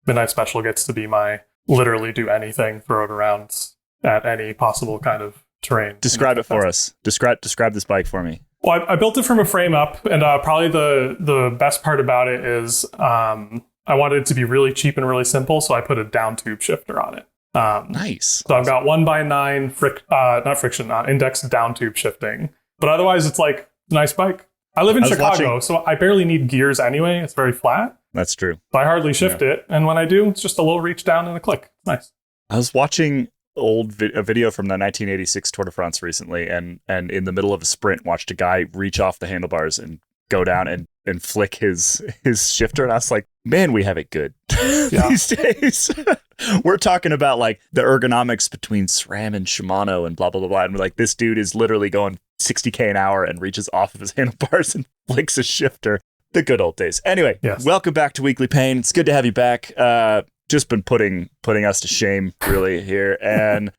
Midnight Special gets to be my literally do anything, throw it around at any possible kind of terrain. Describe it for us. Describe this bike for me. Well, I built it from a frame up, and probably the best part about it is I wanted it to be really cheap and really simple, so I put a down tube shifter on it. Nice. So I've got 1x9 index down tube shifting, but otherwise it's like a nice bike. I live in Chicago, so I barely need gears anyway. It's very flat. That's true. So I hardly shift it, and when I do, it's just a little reach down and a click. It's nice. I was watching a video from the 1986 Tour de France recently, and in the middle of a sprint, watched a guy reach off the handlebars and go down and flick his shifter, and I was like, man, we have it good these days. We're talking about like the ergonomics between SRAM and Shimano and blah blah blah blah, and we're like, this dude is literally going 60k an hour and reaches off of his handlebars and flicks a shifter. The good old days. Anyway, Yes. Welcome back to Weekly Pain. It's good to have you back. Just been putting us to shame really here. And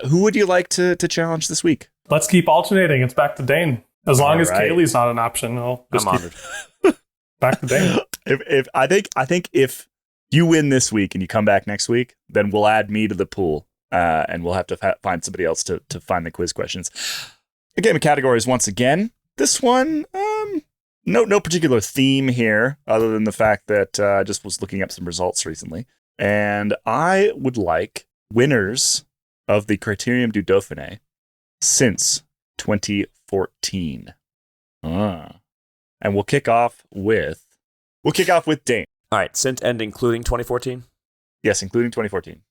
who would you like to challenge this week? Let's keep alternating. It's back to Dane. As long as Caley's not an option, I'll just I'm keep honored. back to Dane. If I think if you win this week and you come back next week, then we'll add me to the pool, and we'll have to find somebody else to find the quiz questions. A game of categories once again. This one, no particular theme here, other than the fact that I just was looking up some results recently, and I would like winners of the Criterium du Dauphiné since 2014. And we'll kick off with Dane. All right, since and including 2014? Yes, including 2014.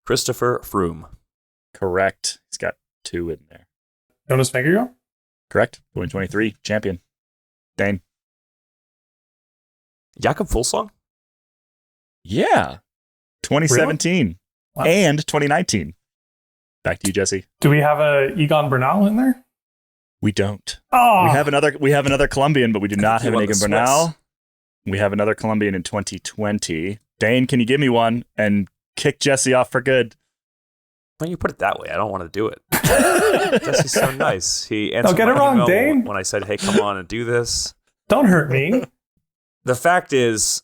Christopher Froome. Correct. He's got 2 in there. Jonas Vingegaard? Correct. 2023 champion. Dane. Jakob Fuglsang? Yeah. 2017 Really? Wow. and 2019. Back to you, Jesse. Do we have a Egan Bernal in there? We don't. Oh, We have another Colombian, but we do not have an Egan Swiss. Bernal. We have another Colombian in 2020. Dane, can you give me one and kick Jesse off for good? When you put it that way, I don't want to do it. Jesse's so nice. He answered get my it wrong, email Dane. when I said, hey, come on and do this. don't hurt me. The fact is,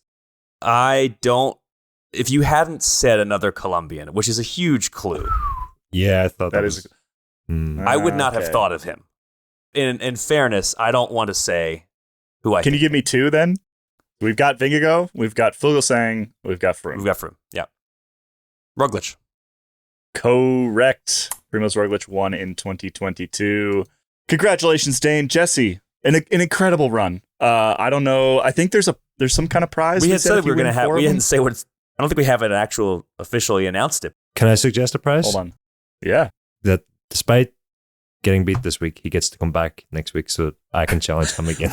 if you hadn't said another Colombian, which is a huge clue, Yeah, I thought That that is- was. I would not have Okay. thought of him. In fairness, I don't want to say who I Can you think. give me 2 then? We've got Vingegaard, we've got Fuglsang, we've got Froome. We've got Froome. Yeah. Roglic. Correct. Primoz Roglic won in 2022. Congratulations, Dane. Jesse, an incredible run. I don't know. I think there's some kind of prize. We had said if we were you going to win have. 4 We of them. didn't say what. I don't think we have an actual officially announced it. Can I suggest a prize? Hold on. Yeah. That despite getting beat this week, he gets to come back next week so I can challenge him again.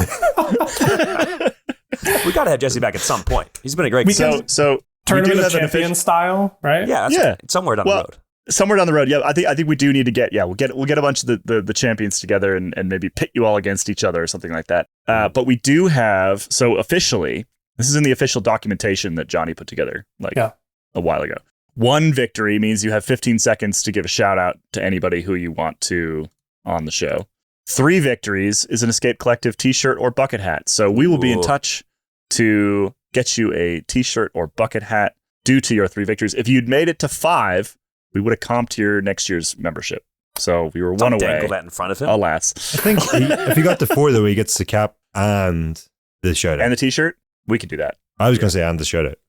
We got to have Jesse back at some point. He's been a great. We contestant. So we do Tournament of have an champion official style, right? Yeah, that's somewhere down the road. somewhere down the road. Yeah, I think we do need to get. Yeah, we'll get a bunch of the champions together and maybe pit you all against each other or something like that. But we do have, so officially, this is in the official documentation that Johnny put together a while ago. 1 victory means you have 15 seconds to give a shout out to anybody who you want to on the show. 3 victories is an Escape Collective t-shirt or bucket hat. So we will be in touch to get you a t-shirt or bucket hat due to your 3 victories. If you'd made it to 5, we would have comped your next year's membership. So we were one away. Dangle that in front of him. Alas. I think if he got to 4, though, he gets the cap and the shout out. And the t-shirt, we could do that. I was going to say and the shout out.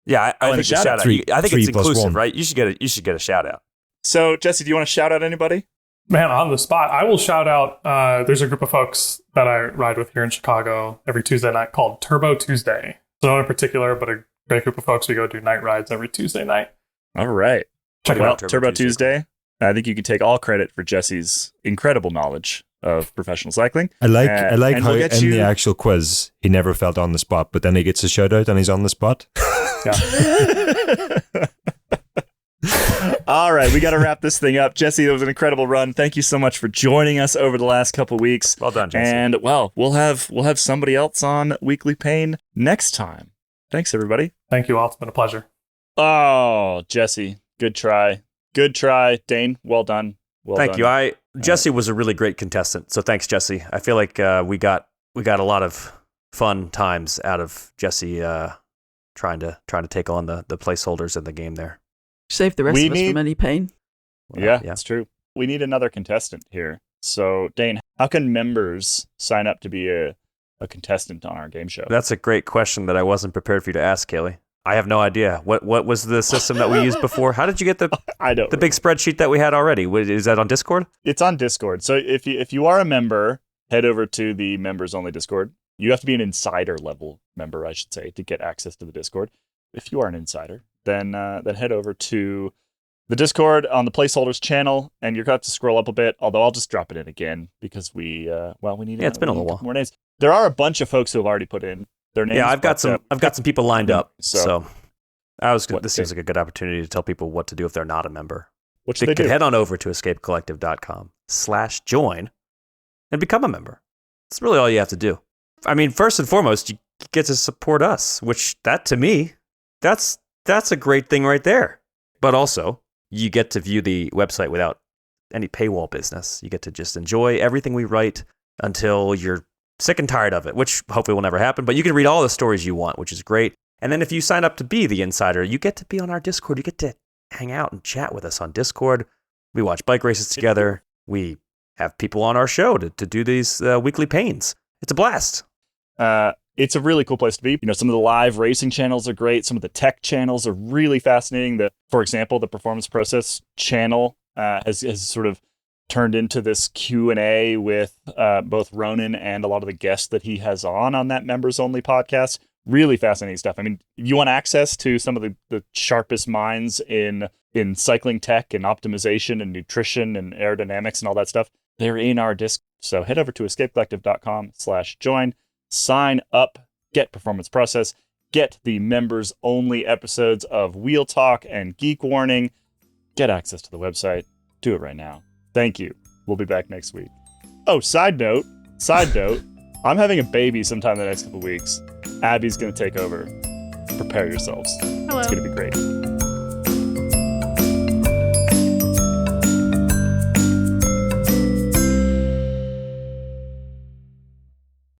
Yeah, I think the shout out. I think 3 it's plus inclusive, 1. right? You should get a shout out. So Jesse, do you want to shout out anybody? Man, on the spot, I will shout out. There's a group of folks that I ride with here in Chicago every Tuesday night called Turbo Tuesday. So no one in particular, but a great group of folks. We go do night rides every Tuesday night. All right. Check it Well, out, Turbo Tuesday. I think you can take all credit for Jesse's incredible knowledge of professional cycling. I like and how we'll get in you- the actual quiz he never felt on the spot, but then he gets a shout out and he's on the spot. Yeah. All right, we got to wrap this thing up. Jesse, it was an incredible run. Thank you so much for joining us over the last couple weeks. Well done, Jesse. And we'll have somebody else on Weekly Pain next time. Thanks, everybody. Thank you all. It's been a pleasure. Oh, Jesse, good try. Good try. Dane, well done. Well Thank done. you. Jesse was a really great contestant, so thanks, Jesse. I feel like we got a lot of fun times out of Jesse trying to take on the placeholders in the game there. Save the rest of us from any pain. Yeah, that's true. We need another contestant here. So, Dane, how can members sign up to be a contestant on our game show? That's a great question that I wasn't prepared for you to ask, Caley. I have no idea. What was the system that we used before? How did you get the big spreadsheet that we had already? Is that on Discord? It's on Discord. So if you are a member, head over to the members only Discord. You have to be an insider level member, I should say, to get access to the Discord. If you are an insider, then head over to the Discord on the Placeholders channel, and you're going to have to scroll up a bit, although I'll just drop it in again because we need it's been a little while. more names. There are a bunch of folks who have already put in their names. Yeah, I've got some people lined up. So this seems like a good opportunity to tell people what to do if they're not a member. What should They they could do? head on over to escapecollective.com/join and become a member. That's really all you have to do. I mean, first and foremost, you get to support us, which to me, that's a great thing right there. But also, you get to view the website without any paywall business. You get to just enjoy everything we write until you're sick and tired of it, which hopefully will never happen. But you can read all the stories you want, which is great. And then if you sign up to be the insider, you get to be on our Discord. You get to hang out and chat with us on Discord. We watch bike races together. We have people on our show to do these weekly pains. It's a blast. It's a really cool place to be. Some of the live racing channels are great. Some of the tech channels are really fascinating. For example, the Performance Process channel has sort of turned into this Q&A with both Ronan and a lot of the guests that he has on that members-only podcast. Really fascinating stuff. I mean, if you want access to some of the sharpest minds in cycling tech and optimization and nutrition and aerodynamics and all that stuff, they're in our Discord. So head over to escapecollective.com/join. Sign up, get Performance Process, get the members-only episodes of Wheel Talk and Geek Warning, get access to the website. Do it right now. Thank you. We'll be back next week. Oh, side note, I'm having a baby sometime in the next couple of weeks. Abby's going to take over. Prepare yourselves. Hello. It's going to be great.